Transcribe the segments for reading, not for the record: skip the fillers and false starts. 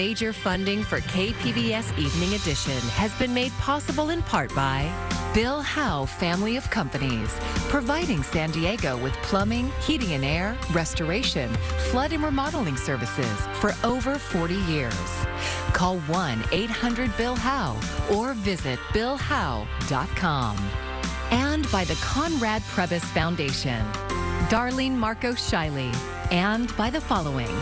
Major funding for KPBS Evening Edition has been made possible in part by Bill Howe Family of Companies, providing San Diego with plumbing, heating and air, restoration, flood and remodeling services for over 40 years. Call 1-800-BILL-HOWE or visit billhowe.com. And by the Conrad Prebys Foundation, Darlene Marcos Shiley, and by the following.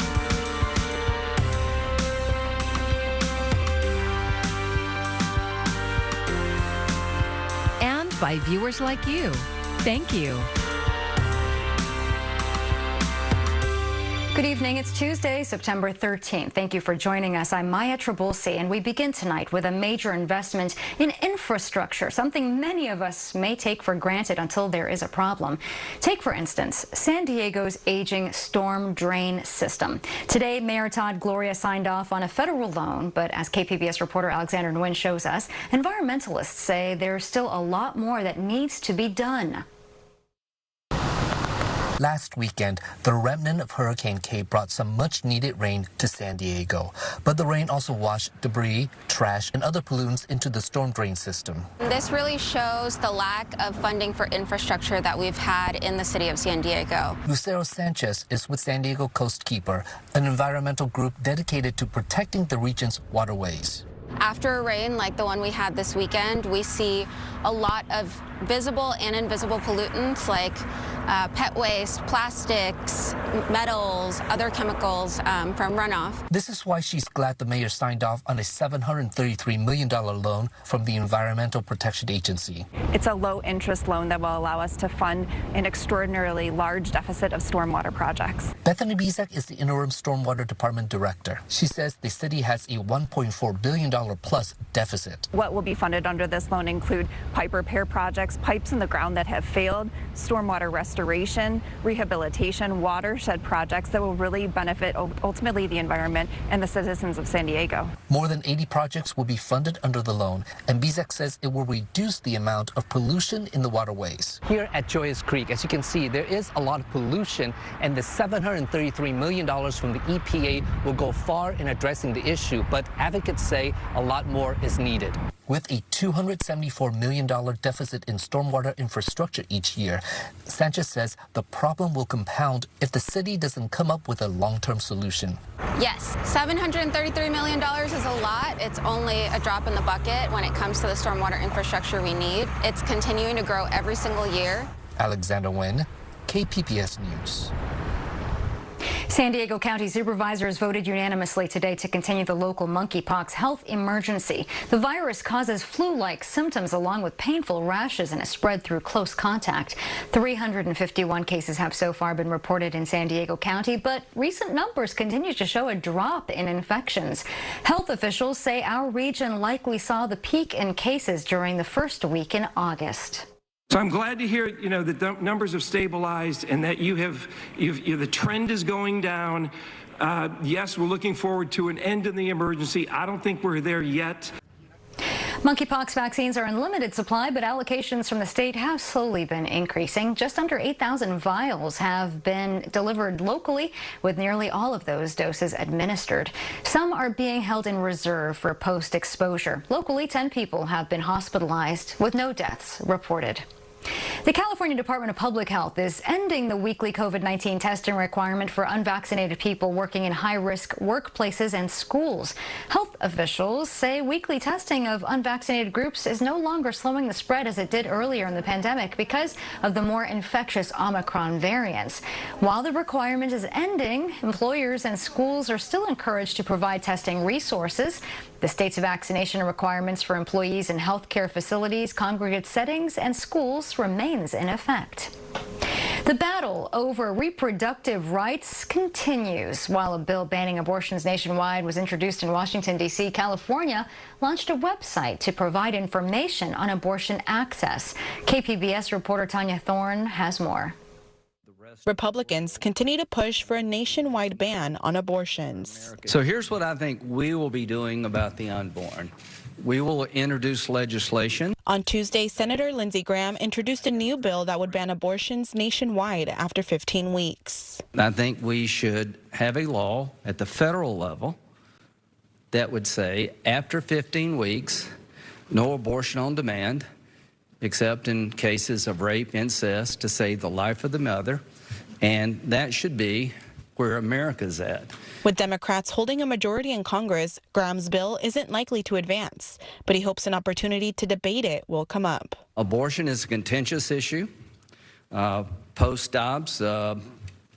And by viewers like you. Thank you. Good evening. It's Tuesday, September 13th. Thank you for joining us. I'm Maya Trabulsi, and we begin tonight with a major investment in infrastructure, something many of us may take for granted until there is a problem. Take, for instance, San Diego's aging storm drain system. Today, Mayor Todd Gloria signed off on a federal loan, but as KPBS reporter Alexander Nguyen shows us, environmentalists say there's still a lot more that needs to be done. Last weekend, the remnant of Hurricane K brought some much-needed rain to San Diego. But the rain also washed debris, trash, and other pollutants into the storm drain system. This really shows the lack of funding for infrastructure that we've had in the city of San Diego. Lucero Sanchez is with San Diego Coastkeeper, an environmental group dedicated to protecting the region's waterways. After a rain like the one we had this weekend, we see a lot of visible and invisible pollutants like pet waste, plastics, metals, other chemicals from runoff. This is why she's glad the mayor signed off on a $733 million loan from the Environmental Protection Agency. It's a low-interest loan that will allow us to fund an extraordinarily large deficit of stormwater projects. Bethany Bizek is the interim Stormwater Department director. She says the city has a $1.4 billion plus deficit. What will be funded under this loan include pipe repair projects, pipes in the ground that have failed, stormwater restoration, rehabilitation, watershed projects that will really benefit ultimately the environment and the citizens of San Diego. More than 80 projects will be funded under the loan, and Bizek says it will reduce the amount of pollution in the waterways. Here at Joyous Creek, as you can see, there is a lot of pollution, and the $733 million from the EPA will go far in addressing the issue, but advocates say a lot more is needed. With a $274 million deficit in stormwater infrastructure each year, Sanchez says the problem will compound if the city doesn't come up with a long-term solution. Yes, $733 million is a lot. It's only a drop in the bucket when it comes to the stormwater infrastructure we need. It's continuing to grow every single year. Alexander Nguyen, KPBS News. San Diego County supervisors voted unanimously today to continue the local monkeypox health emergency. The virus causes flu-like symptoms along with painful rashes and is spread through close contact. 351 cases have so far been reported in San Diego County, but recent numbers continue to show a drop in infections. Health officials say our region likely saw the peak in cases during the first week in August. So I'm glad to hear, that the numbers have stabilized and that the trend is going down. Yes, we're looking forward to an end in the emergency. I don't think we're there yet. Monkeypox vaccines are in limited supply, but allocations from the state have slowly been increasing. Just under 8,000 vials have been delivered locally, with nearly all of those doses administered. Some are being held in reserve for post-exposure. Locally, 10 people have been hospitalized with no deaths reported. The California Department of Public Health is ending the weekly COVID-19 testing requirement for unvaccinated people working in high-risk workplaces and schools. Health officials say weekly testing of unvaccinated groups is no longer slowing the spread as it did earlier in the pandemic because of the more infectious Omicron variants. While the requirement is ending, employers and schools are still encouraged to provide testing resources. The state's vaccination requirements for employees in healthcare facilities, congregate settings, and schools remains in effect. The battle over reproductive rights continues. While a bill banning abortions nationwide was introduced in Washington, D.C., California launched a website to provide information on abortion access. KPBS reporter Tanya Thorne has more. Republicans continue to push for a nationwide ban on abortions. So here's what I think we will be doing about the unborn. We will introduce legislation. On Tuesday, Senator Lindsey Graham introduced a new bill that would ban abortions nationwide after 15 weeks. I think we should have a law at the federal level that would say after 15 weeks, no abortion on demand, except in cases of rape, incest, to save the life of the mother. And that should be where America's at. With Democrats holding a majority in Congress, Graham's bill isn't likely to advance, but he hopes an opportunity to debate it will come up. Abortion is a contentious issue. Post-Dobbs,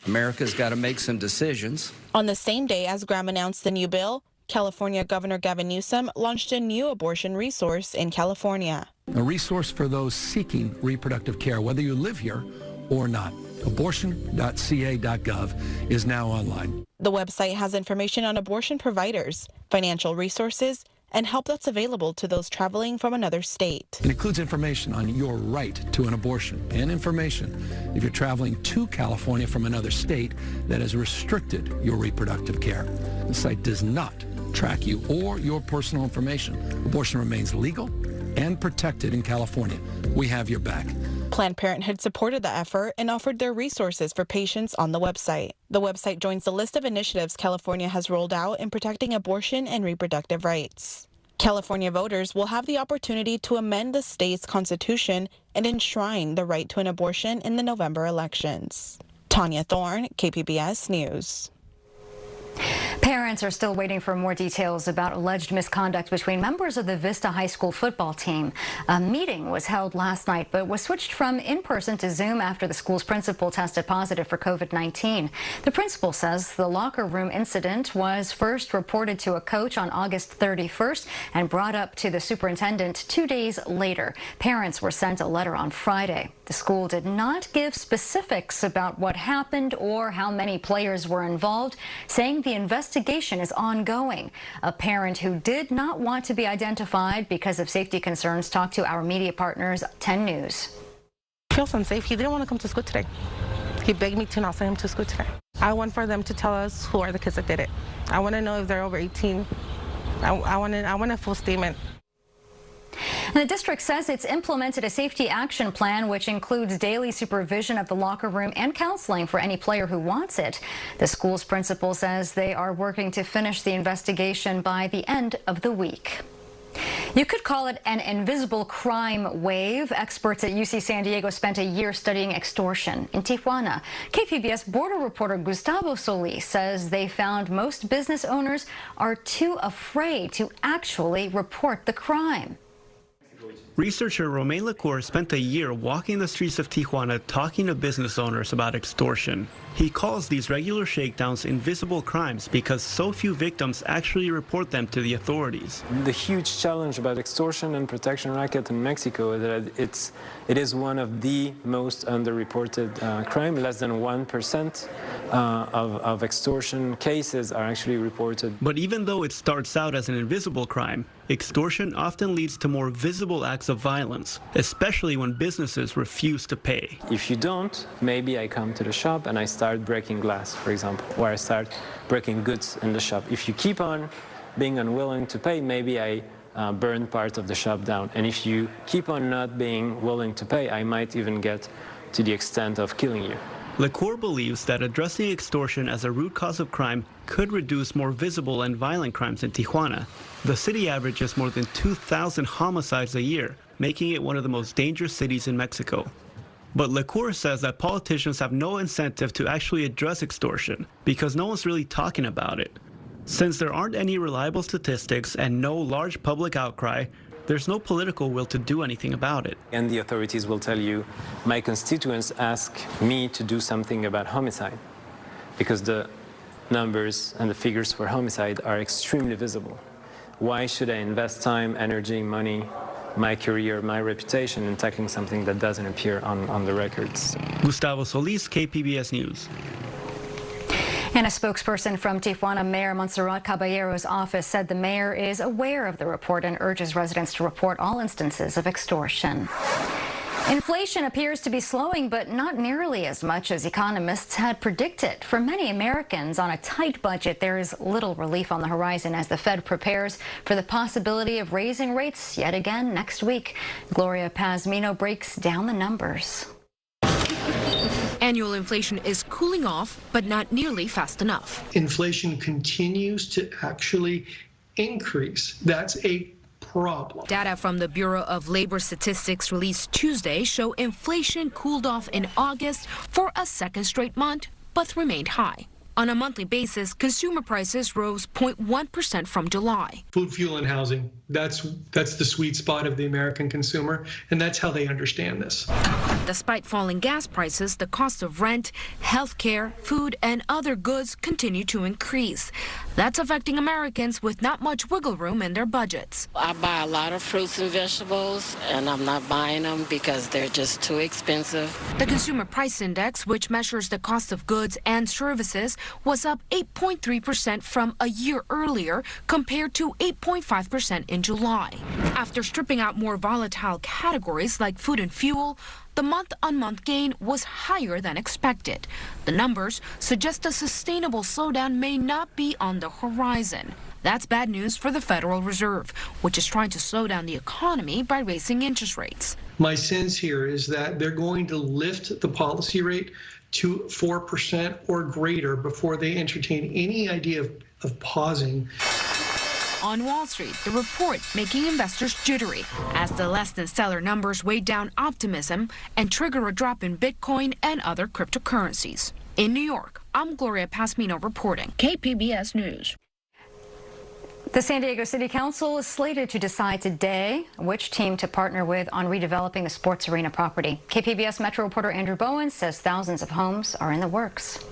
America's got to make some decisions. On the same day as Graham announced the new bill, California Governor Gavin Newsom launched a new abortion resource in California. A resource for those seeking reproductive care, whether you live here or not. Abortion.ca.gov is now online. The website has information on abortion providers, financial resources, and help that's available to those traveling from another state. It includes information on your right to an abortion and information if you're traveling to California from another state that has restricted your reproductive care. The site does not track you or your personal information. Abortion remains legal and protected in California. We have your back. Planned Parenthood supported the effort and offered their resources for patients on the website. The website joins the list of initiatives California has rolled out in protecting abortion and reproductive rights. California voters will have the opportunity to amend the state's constitution and enshrine the right to an abortion in the November elections. Tanya Thorne, KPBS News. Parents are still waiting for more details about alleged misconduct between members of the Vista High School football team. A meeting was held last night, but was switched from in-person to Zoom after the school's principal tested positive for COVID-19. The principal says the locker room incident was first reported to a coach on August 31st and brought up to the superintendent 2 days later. Parents were sent a letter on Friday. The school did not give specifics about what happened or how many players were involved, saying the investigation is ongoing. A parent who did not want to be identified because of safety concerns talked to our media partners, 10 News. He feels unsafe. He didn't want to come to school today. He begged me to not send him to school today. I want for them to tell us who are the kids that did it. I want to know if they're over 18. I want a full statement. And the district says it's implemented a safety action plan, which includes daily supervision of the locker room and counseling for any player who wants it. The school's principal says they are working to finish the investigation by the end of the week. You could call it an invisible crime wave. Experts at UC San Diego spent a year studying extortion in Tijuana. KPBS border reporter Gustavo Solis says they found most business owners are too afraid to actually report the crime. Researcher Romain Lacour spent a year walking the streets of Tijuana talking to business owners about extortion. He calls these regular shakedowns invisible crimes because so few victims actually report them to the authorities. The huge challenge about extortion and protection racket in Mexico is that it is one of the most underreported crime. Less than 1% of extortion cases are actually reported. But even though it starts out as an invisible crime, extortion often leads to more visible acts of violence, especially when businesses refuse to pay. If you don't, maybe I come to the shop and I start breaking glass, for example, or I start breaking goods in the shop. If you keep on being unwilling to pay, maybe I burn part of the shop down. And if you keep on not being willing to pay, I might even get to the extent of killing you. Lacour believes that addressing extortion as a root cause of crime could reduce more visible and violent crimes in Tijuana. The city averages more than 2,000 homicides a year, making it one of the most dangerous cities in Mexico. But Lacour says that politicians have no incentive to actually address extortion because no one's really talking about it. Since there aren't any reliable statistics and no large public outcry, there's no political will to do anything about it. And the authorities will tell you, my constituents ask me to do something about homicide because the numbers and the figures for homicide are extremely visible. Why should I invest time, energy, money, my career, my reputation in tackling something that doesn't appear on the records? Gustavo Solis, KPBS News. And a spokesperson from Tijuana Mayor Montserrat Caballero's office said the mayor is aware of the report and urges residents to report all instances of extortion. Inflation appears to be slowing, but not nearly as much as economists had predicted. For many Americans on a tight budget, there is little relief on the horizon as the Fed prepares for the possibility of raising rates yet again next week. Gloria Pazmino breaks down the numbers. Annual inflation is cooling off, but not nearly fast enough. Inflation continues to actually increase. That's a problem. Data from the Bureau of Labor Statistics released Tuesday show inflation cooled off in August for a second straight month, but remained high. On a monthly basis, consumer prices rose 0.1% from July. Food, fuel, and housing, that's the sweet spot of the American consumer, and that's how they understand this. Despite falling gas prices, the cost of rent, healthcare, food, and other goods continue to increase. That's affecting Americans with not much wiggle room in their budgets. I buy a lot of fruits and vegetables, and I'm not buying them because they're just too expensive. The Consumer Price Index, which measures the cost of goods and services, was up 8.3% from a year earlier, compared to 8.5% in July. After stripping out more volatile categories like food and fuel, the month-on-month gain was higher than expected. The numbers suggest a sustainable slowdown may not be on the horizon. That's bad news for the Federal Reserve, which is trying to slow down the economy by raising interest rates. My sense here is that they're going to lift the policy rate to 4% or greater before they entertain any idea of pausing. On Wall Street, the report making investors jittery as the less than stellar numbers weigh down optimism and trigger a drop in Bitcoin and other cryptocurrencies. In New York, I'm Gloria Pasmino reporting, KPBS News. The San Diego City Council is slated to decide today which team to partner with on redeveloping the sports arena property. KPBS Metro reporter Andrew Bowen says thousands of homes are in the works.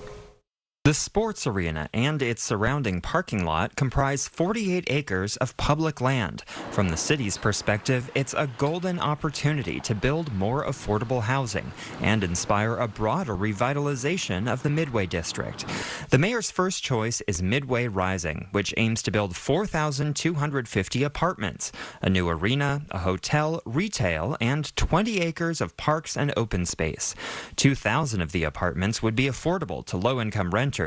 The sports arena and its surrounding parking lot comprise 48 acres of public land. From the city's perspective, it's a golden opportunity to build more affordable housing and inspire a broader revitalization of the Midway district. The mayor's first choice is Midway Rising, which aims to build 4,250 apartments, a new arena, a hotel, retail, and 20 acres of parks and open space. 2,000 of the apartments would be affordable to low-income renters.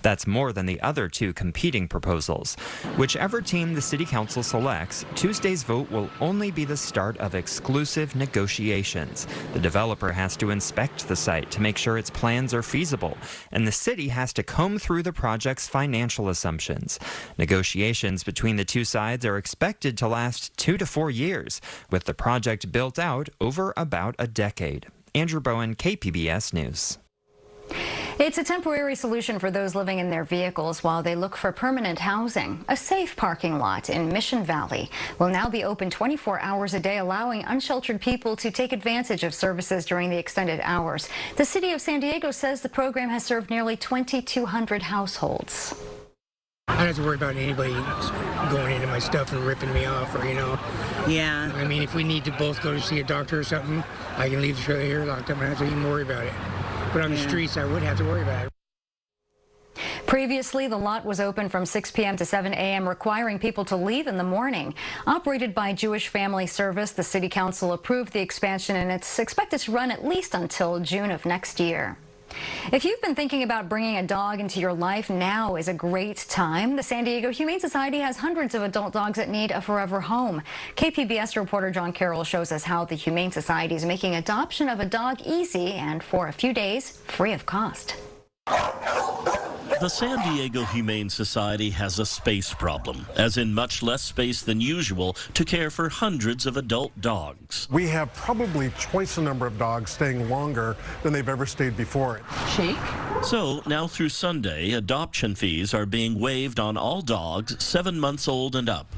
That's more than the other two competing proposals. Whichever team the City Council selects, Tuesday's vote will only be the start of exclusive negotiations. The developer has to inspect the site to make sure its plans are feasible, and the city has to comb through the project's financial assumptions. Negotiations between the two sides are expected to last 2 to 4 years, with the project built out over about a decade. Andrew Bowen, KPBS News. It's a temporary solution for those living in their vehicles while they look for permanent housing. A safe parking lot in Mission Valley will now be open 24 hours a day, allowing unsheltered people to take advantage of services during the extended hours. The city of San Diego says the program has served nearly 2,200 households. I don't have to worry about anybody going into my stuff and ripping me off, or, Yeah. I mean, if we need to both go to see a doctor or something, I can leave the trailer here locked up and I don't have to even worry about it. But on the streets, I would have to worry about it. Previously, the lot was open from 6 p.m. to 7 a.m., requiring people to leave in the morning. Operated by Jewish Family Service, the City Council approved the expansion, and it's expected to run at least until June of next year. If you've been thinking about bringing a dog into your life, now is a great time. The San Diego Humane Society has hundreds of adult dogs that need a forever home. KPBS reporter John Carroll shows us how the Humane Society is making adoption of a dog easy and, for a few days, free of cost. The San Diego Humane Society has a space problem, as in much less space than usual to care for hundreds of adult dogs. We have probably twice the number of dogs staying longer than they've ever stayed before. Shake. So now through Sunday, adoption fees are being waived on all dogs 7 months old and up.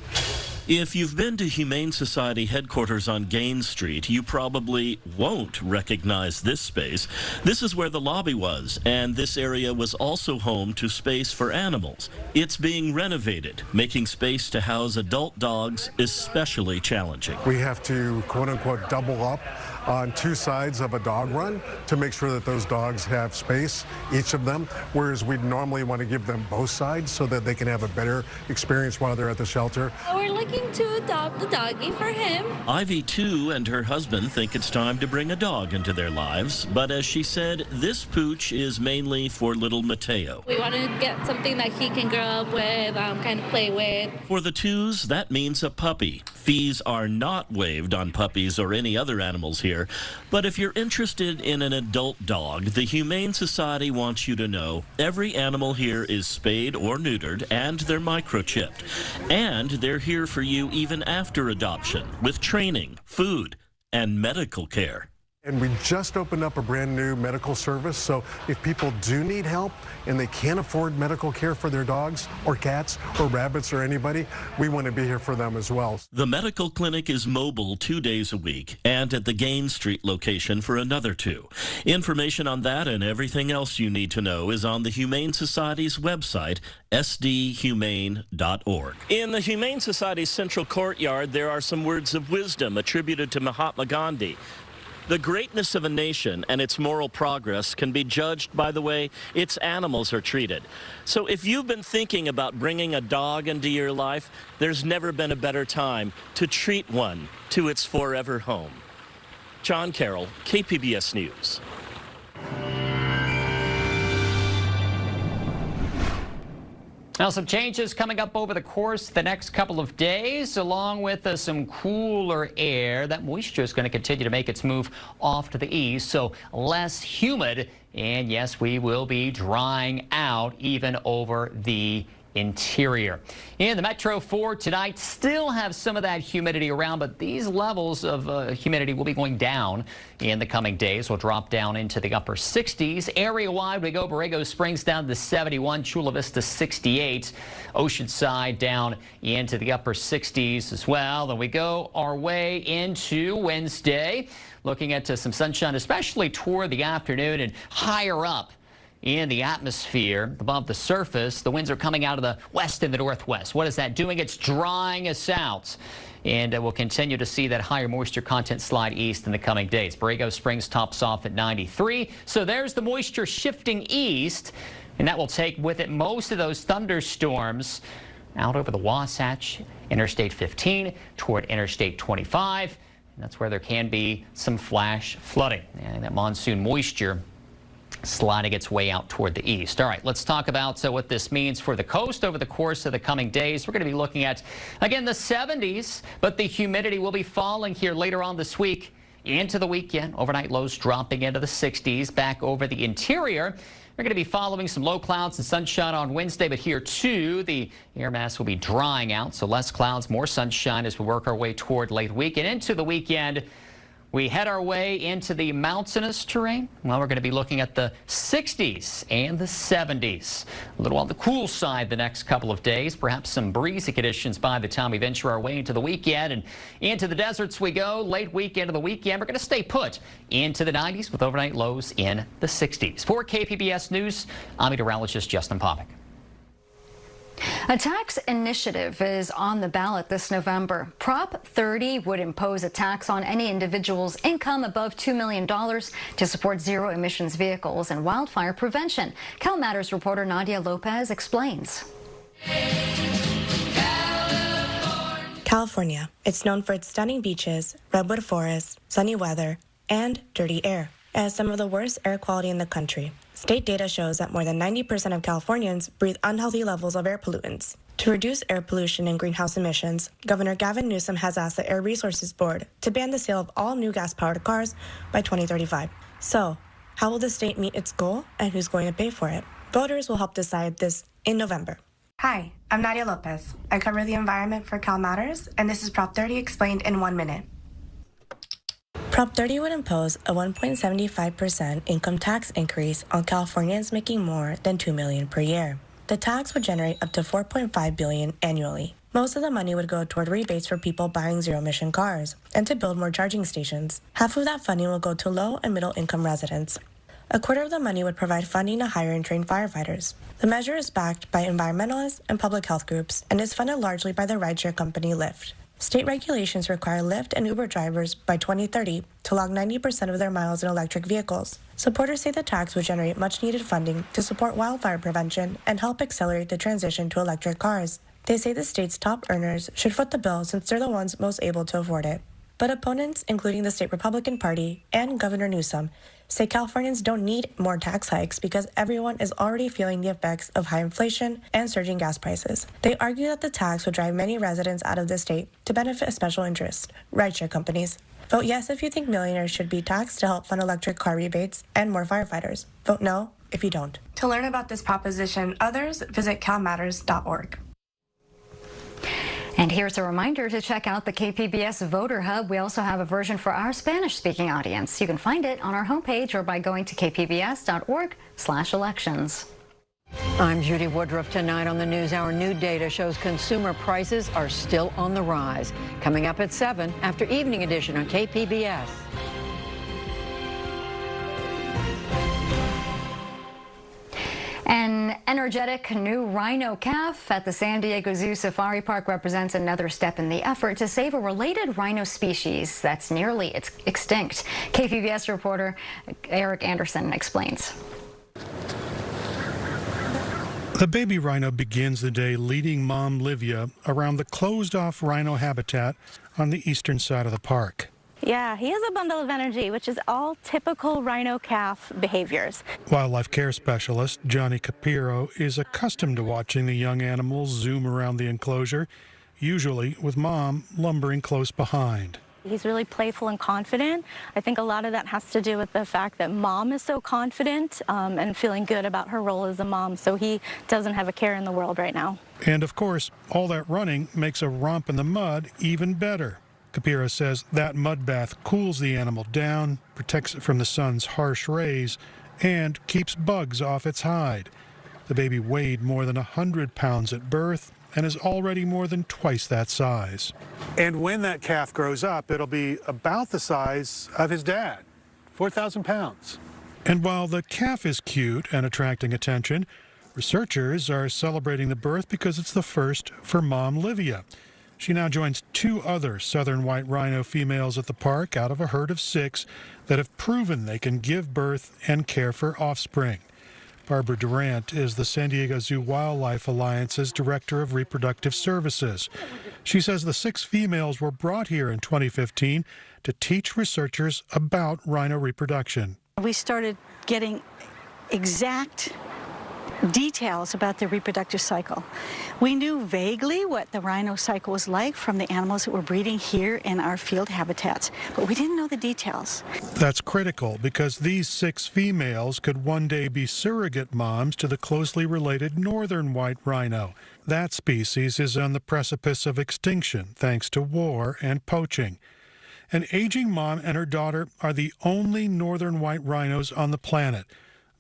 If you've been to Humane Society headquarters on Gaines Street, you probably won't recognize this space. This is where the lobby was, and this area was also home to space for animals. It's being renovated, making space to house adult dogs especially challenging. We have to, quote-unquote, double up on 2 sides of a dog run to make sure that those dogs have space, each of them, whereas we'd normally want to give them both sides so that they can have a better experience while they're at the shelter. We're looking to adopt a doggy for him. Ivy, too, and her husband think it's time to bring a dog into their lives, but as she said, this pooch is mainly for little Mateo. We want to get something that he can grow up with, kind of play with. For the twos, that means a puppy. Fees are not waived on puppies or any other animals here, but if you're interested in an adult dog, the Humane Society wants you to know every animal here is spayed or neutered and they're microchipped. And they're here for you even after adoption with training, food, and medical care. And we just opened up a brand new medical service, so if people do need help and they can't afford medical care for their dogs or cats or rabbits or anybody, we want to be here for them as well. The medical clinic is mobile 2 days a week and at the Gaines Street location for another 2. Information on that and everything else you need to know is on the Humane Society's website, sdhumane.org. In the Humane Society's central courtyard, there are some words of wisdom attributed to Mahatma Gandhi. The greatness of a nation and its moral progress can be judged by the way its animals are treated. So if you've been thinking about bringing a dog into your life, there's never been a better time to treat one to its forever home. John Carroll, KPBS News. Now, some changes coming up over the course of the next couple of days, along with some cooler air. That moisture is going to continue to make its move off to the east, so less humid. And yes, we will be drying out even over the interior. In the metro for tonight, still have some of that humidity around, but these levels of humidity will be going down in the coming days. We'll drop down into the upper 60s. Area-wide, we go Borrego Springs down to 71, Chula Vista 68, Oceanside down into the upper 60s as well. Then we go our way into Wednesday, looking at some sunshine, especially toward the afternoon and higher up in the atmosphere above the surface. The winds are coming out of the west and the northwest. What is that doing? It's drying us out. And we'll continue to see that higher moisture content slide east in the coming days. Borrego Springs tops off at 93. So there's the moisture shifting east, and that will take with it most of those thunderstorms out over the Wasatch, Interstate 15 toward Interstate 25. And that's where there can be some flash flooding. And that monsoon moisture sliding its way out toward the east. All right, let's talk about what this means for the coast over the course of the coming days. We're going to be looking at, again, the 70s, but the humidity will be falling here later on this week into the weekend. Overnight lows dropping into the 60s back over the interior. We're going to be following some low clouds and sunshine on Wednesday, but here too, the air mass will be drying out, so less clouds, more sunshine as we work our way toward late week and into the weekend. We head our way into the mountainous terrain. Well, we're going to be looking at the 60s and the 70s. A little on the cool side the next couple of days. Perhaps some breezy conditions by the time we venture our way into the weekend. And into the deserts we go. Late weekend of the weekend, we're going to stay put into the 90s with overnight lows in the 60s. For KPBS News, I'm meteorologist Justin Popick. A tax initiative is on the ballot this November. Prop 30 would impose a tax on any individual's income above $2 million to support zero-emissions vehicles and wildfire prevention. CalMatters reporter Nadia Lopez explains. California. It's known for its stunning beaches, redwood forests, sunny weather, and dirty air. It has some of the worst air quality in the country. State data shows that more than 90% of Californians breathe unhealthy levels of air pollutants. To reduce air pollution and greenhouse emissions, Governor Gavin Newsom has asked the Air Resources Board to ban the sale of all new gas-powered cars by 2035. So, how will the state meet its goal, and who's going to pay for it? Voters will help decide this in November. Hi, I'm Nadia Lopez. I cover the environment for CalMatters, and this is Prop 30 explained in 1 minute. Prop 30 would impose a 1.75% income tax increase on Californians making more than $2 million per year. The tax would generate up to $4.5 billion annually. Most of the money would go toward rebates for people buying zero-emission cars and to build more charging stations. Half of that funding will go to low and middle-income residents. A quarter of the money would provide funding to hire and train firefighters. The measure is backed by environmentalists and public health groups and is funded largely by the rideshare company Lyft. State regulations require Lyft and Uber drivers by 2030 to log 90% of their miles in electric vehicles. Supporters say the tax would generate much-needed funding to support wildfire prevention and help accelerate the transition to electric cars. They say the state's top earners should foot the bill since they're the ones most able to afford it. But opponents, including the state Republican Party and Governor Newsom, say Californians don't need more tax hikes because everyone is already feeling the effects of high inflation and surging gas prices. They argue that the tax would drive many residents out of the state to benefit a special interest, rideshare companies. Vote yes if you think millionaires should be taxed to help fund electric car rebates and more firefighters. Vote no if you don't. To learn about this proposition, others, visit calmatters.org. And here's a reminder to check out the KPBS Voter Hub. We also have a version for our Spanish-speaking audience. You can find it on our homepage or by going to kpbs.org/elections. I'm Judy Woodruff. Tonight on the Newshour, new data shows consumer prices are still on the rise. Coming up at 7 after Evening Edition on KPBS. An energetic new Rhino Calf at the San Diego Zoo Safari Park represents another step in the effort to save a related rhino species that's nearly extinct. KPBS reporter Eric Anderson explains. The baby rhino begins the day leading mom Livia around the closed-off rhino habitat on the eastern side of the park. Yeah, he has a bundle of energy, which is all typical rhino calf behaviors. Wildlife care specialist Johnny Capiro is accustomed to watching the young animals zoom around the enclosure, usually with mom lumbering close behind. He's really playful and confident. I think a lot of that has to do with the fact that mom is so confident and feeling good about her role as a mom, so he doesn't have a care in the world right now. And of course, all that running makes a romp in the mud even better. Capiro says that mud bath cools the animal down, protects it from the sun's harsh rays, and keeps bugs off its hide. The baby weighed more than 100 pounds at birth and is already more than twice that size. And when that calf grows up, it'll be about the size of his dad, 4,000 pounds. And while the calf is cute and attracting attention, researchers are celebrating the birth because it's the first for mom Livia. She now joins 2 other southern white rhino females at the park out of a herd of 6 that have proven they can give birth and care for offspring. Barbara Durant is the San Diego Zoo Wildlife Alliance's Director of Reproductive Services. She says the 6 females were brought here in 2015 to teach researchers about rhino reproduction. We started getting exact details about the reproductive cycle. We knew vaguely what the rhino cycle was like from the animals that were breeding here in our field habitats, but we didn't know the details. That's critical because these 6 females could one day be surrogate moms to the closely related northern white rhino. That species is on the precipice of extinction thanks to war and poaching. An aging mom and her daughter are the only northern white rhinos on the planet.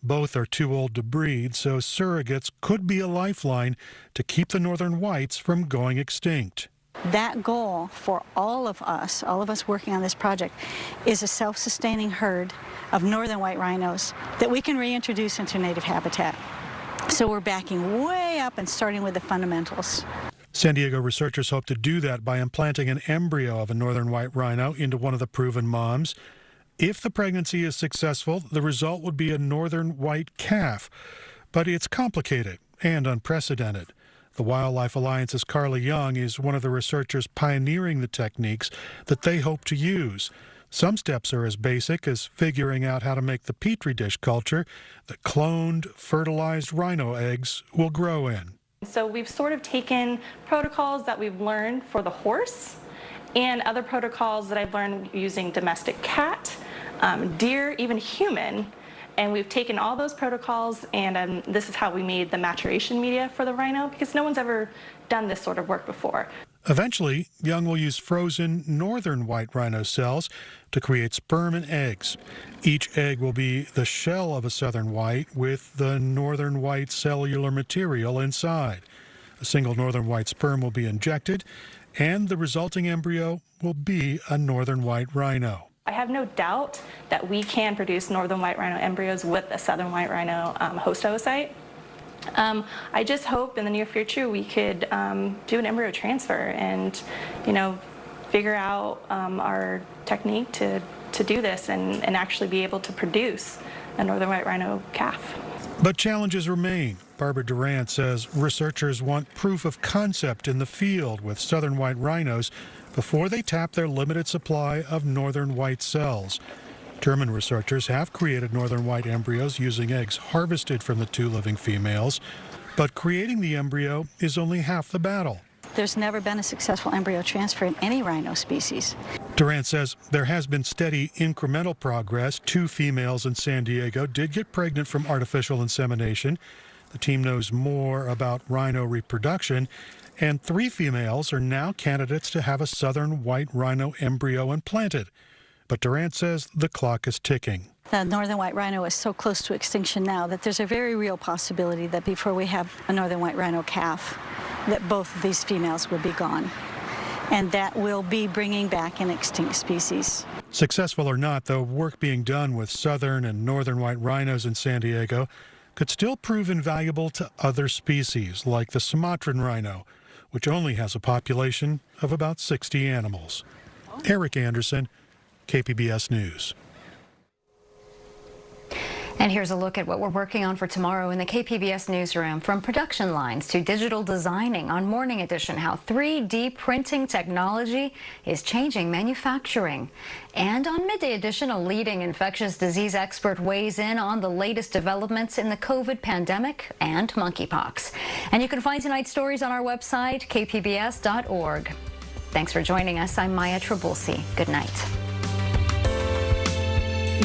Both are too old to breed, so surrogates could be a lifeline to keep the northern whites from going extinct. That goal for all of us working on this project, is a self-sustaining herd of northern white rhinos that we can reintroduce into native habitat. So we're backing way up and starting with the fundamentals. San Diego researchers hope to do that by implanting an embryo of a northern white rhino into one of the proven moms. If the pregnancy is successful, the result would be a northern white calf. But it's complicated and unprecedented. The Wildlife Alliance's Carly Young is one of the researchers pioneering the techniques that they hope to use. Some steps are as basic as figuring out how to make the petri dish culture that cloned, fertilized rhino eggs will grow in. So we've sort of taken protocols that we've learned for the horse and other protocols that I've learned using domestic cat, deer, even human, and we've taken all those protocols, and this is how we made the maturation media for the rhino, because no one's ever done this sort of work before. Eventually, Young will use frozen northern white rhino cells to create sperm and eggs. Each egg will be the shell of a southern white with the northern white cellular material inside. A single northern white sperm will be injected, and the resulting embryo will be a northern white rhino. I have no doubt that we can produce northern white rhino embryos with a southern white rhino host oocyte. I just hope in the near future we could do an embryo transfer and, figure out our technique to do this and actually be able to produce a northern white rhino calf. But challenges remain. Barbara Durant says researchers want proof of concept in the field with southern white rhinos before they tap their limited supply of northern white cells. German researchers have created northern white embryos using eggs harvested from the 2 living females, but creating the embryo is only half the battle. There's never been a successful embryo transfer in any rhino species. Durant says there has been steady incremental progress. 2 females in San Diego did get pregnant from artificial insemination. The team knows more about rhino reproduction, and 3 females are now candidates to have a southern white rhino embryo implanted. But Durant says the clock is ticking. The northern white rhino is so close to extinction now that there's a very real possibility that before we have a northern white rhino calf, that both of these females will be gone. And that will be bringing back an extinct species. Successful or not, though, work being done with southern and northern white rhinos in San Diego could still prove invaluable to other species, like the Sumatran rhino, which only has a population of about 60 animals. Eric Anderson, KPBS News. And here's a look at what we're working on for tomorrow in the KPBS newsroom. From production lines to digital designing on Morning Edition, how 3D printing technology is changing manufacturing. And on Midday Edition, a leading infectious disease expert weighs in on the latest developments in the COVID pandemic and monkeypox. And you can find tonight's stories on our website, kpbs.org. Thanks for joining us. I'm Maya Trabulsi. Good night.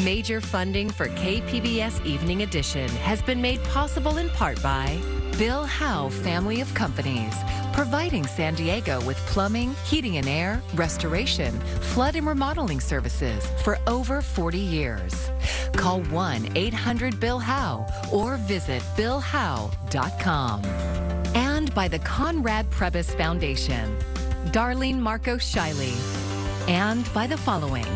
Major funding for KPBS Evening Edition has been made possible in part by Bill Howe Family of Companies, providing San Diego with plumbing, heating and air, restoration, flood and remodeling services for over 40 years. Call 1-800-BILL-HOWE or visit billhowe.com. And by the Conrad Prebys Foundation, Darlene Marco Shiley, and by the following.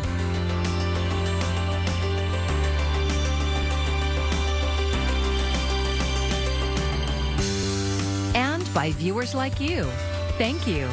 And by viewers like you. Thank you.